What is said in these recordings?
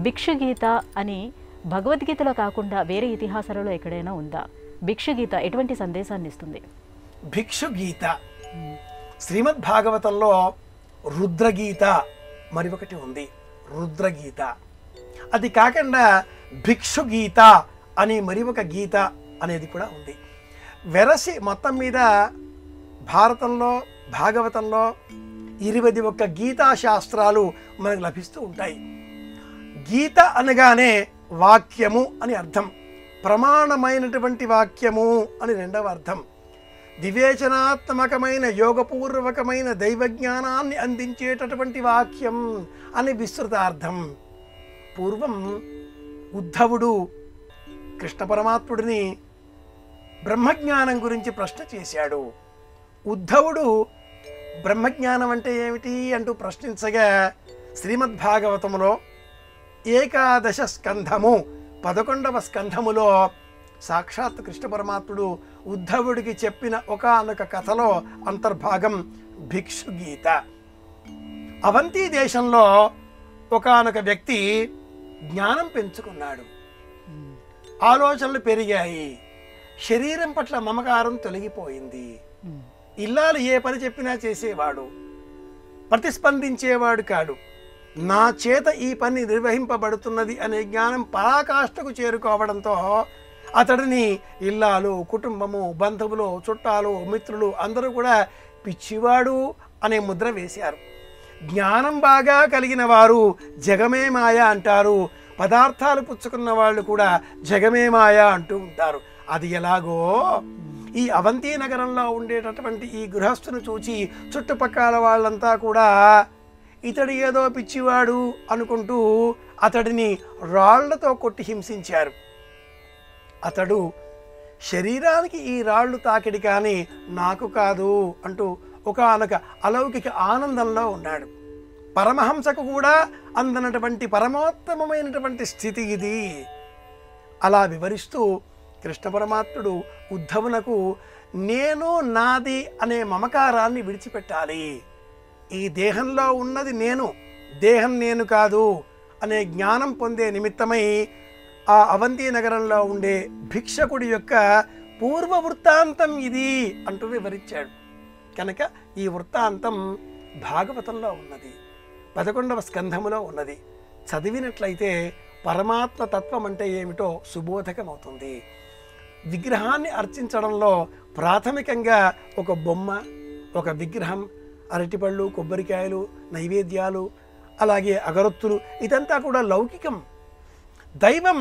భిక్షుగీత అని భగవద్గీతలో కాకుండా వేరే ఇతిహాసాలలో ఎక్కడైనా ఉందా? భిక్షుగీత ఎటువంటి సందేశాన్ని ఇస్తుంది? భిక్షుగీత శ్రీమద్ భాగవతంలో రుద్రగీత మరి ఒకటి ఉంది, రుద్రగీత. అది కాకుండా భిక్షుగీత అని మరి ఒక గీత అనేది కూడా ఉంది. వెరసి మొత్తం మీద భారతంలో భాగవతంలో 21 గీతా శాస్త్రాలు మనకు లభిస్తూ ఉంటాయి. గీత అనగానే వాక్యము అని అర్థం, ప్రమాణమైనటువంటి వాక్యము అని రెండవ అర్థం, వివేచనాత్మకమైన యోగపూర్వకమైన దైవజ్ఞానాన్ని అందించేటటువంటి వాక్యం అని విస్తృతార్థం. పూర్వం ఉద్ధవుడు కృష్ణ పరమాత్ముడిని బ్రహ్మజ్ఞానం గురించి ప్రశ్న చేశాడు. ఉద్ధవుడు బ్రహ్మజ్ఞానం అంటే ఏమిటి అంటూ ప్రశ్నించగా శ్రీమద్భాగవతంలో 11వ స్కంధము 11వ స్కంధములో సాక్షాత్ కృష్ణ పరమాత్ముడు ఉద్ధవుడికి చెప్పిన ఒకానొక కథలో అంతర్భాగం భిక్షుగీత. అవంతి దేశంలో ఒకానొక వ్యక్తి జ్ఞానం పెంచుకున్నాడు, ఆలోచనలు పెరిగాయి, శరీరం పట్ల మమకారం తొలగిపోయింది. ఇల్లాలు ఏ పని చెప్పినా చేసేవాడు, ప్రతిస్పందించేవాడు కాడు. నా చేత ఈ పని నిర్వహింపబడుతున్నది అనే జ్ఞానం పరాకాష్ఠకు చేరుకోవడంతో అతడిని ఇల్లాలు, కుటుంబము, బంధువులు, చుట్టాలు, మిత్రులు అందరూ కూడా పిచ్చివాడు అనే ముద్ర వేశారు. జ్ఞానం బాగా కలిగిన వారు జగమే మాయ అంటారు, పదార్థాలు పుచ్చుకున్న వాళ్ళు కూడా జగమే మాయ అంటూ ఉంటారు. అది ఎలాగో ఈ అవంతి నగరంలో ఉండేటటువంటి ఈ గృహస్థును చూచి చుట్టుపక్కల వాళ్ళంతా కూడా ఇతడు ఏదో పిచ్చివాడు అనుకుంటూ అతడిని రాళ్లతో కొట్టి హింసించారు. అతడు శరీరానికి ఈ రాళ్ళు తాకిడి కానీ నాకు కాదు అంటూ ఒకానొక అలౌకిక ఆనందంలో ఉన్నాడు. పరమహంసకు కూడా అందనటువంటి పరమోత్తమమైనటువంటి స్థితి ఇది. అలా వివరిస్తూ కృష్ణ పరమాత్ముడు ఉద్ధవునకు నేను నాది అనే మమకారాన్ని విడిచిపెట్టాలి, ఈ దేహంలో ఉన్నది నేను, దేహం నేను కాదు అనే జ్ఞానం పొందే నిమిత్తమై ఆ అవంతి నగరంలో ఉండే భిక్షకుడి యొక్క పూర్వ వృత్తాంతం ఇది అంటూ వివరించాడు. కనుక ఈ వృత్తాంతం భాగవతంలో ఉన్నది, 11వ స్కంధములో ఉన్నది. చదివినట్లయితే పరమాత్మ తత్వం అంటే ఏమిటో సుబోధకమవుతుంది. విగ్రహాన్ని అర్చించడంలో ప్రాథమికంగా ఒక బొమ్మ, ఒక విగ్రహం, అరటిపళ్ళు, కొబ్బరికాయలు, నైవేద్యాలు, అలాగే అగరొత్తులు, ఇదంతా కూడా లౌకికం. దైవం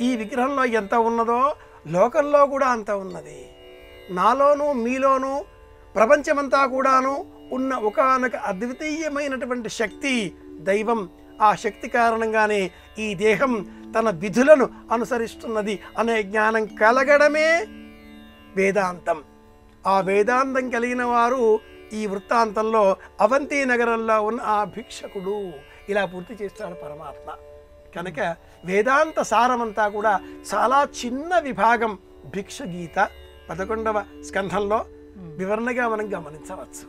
ఈ విగ్రహంలో ఎంత ఉన్నదో లోకంలో కూడా అంత ఉన్నది. నాలోనూ మీలోనూ ప్రపంచమంతా కూడాను ఉన్న ఒకానొక అద్వితీయమైనటువంటి శక్తి దైవం. ఆ శక్తి కారణంగానే ఈ దేహం తన విధులను అనుసరిస్తున్నది అనే జ్ఞానం కలగడమే వేదాంతం. ఆ వేదాంతం కలిగిన వారు ఈ వృత్తాంతంలో అవంతి నగరంలో ఉన్న ఆ భిక్షకుడు ఇలా పూర్తి చేస్తాడు పరమాత్మ. కనుక వేదాంత సారమంతా కూడా చాలా చిన్న విభాగం భిక్షుగీత 11వ స్కంధంలో వివరణగా మనం గమనించవచ్చు.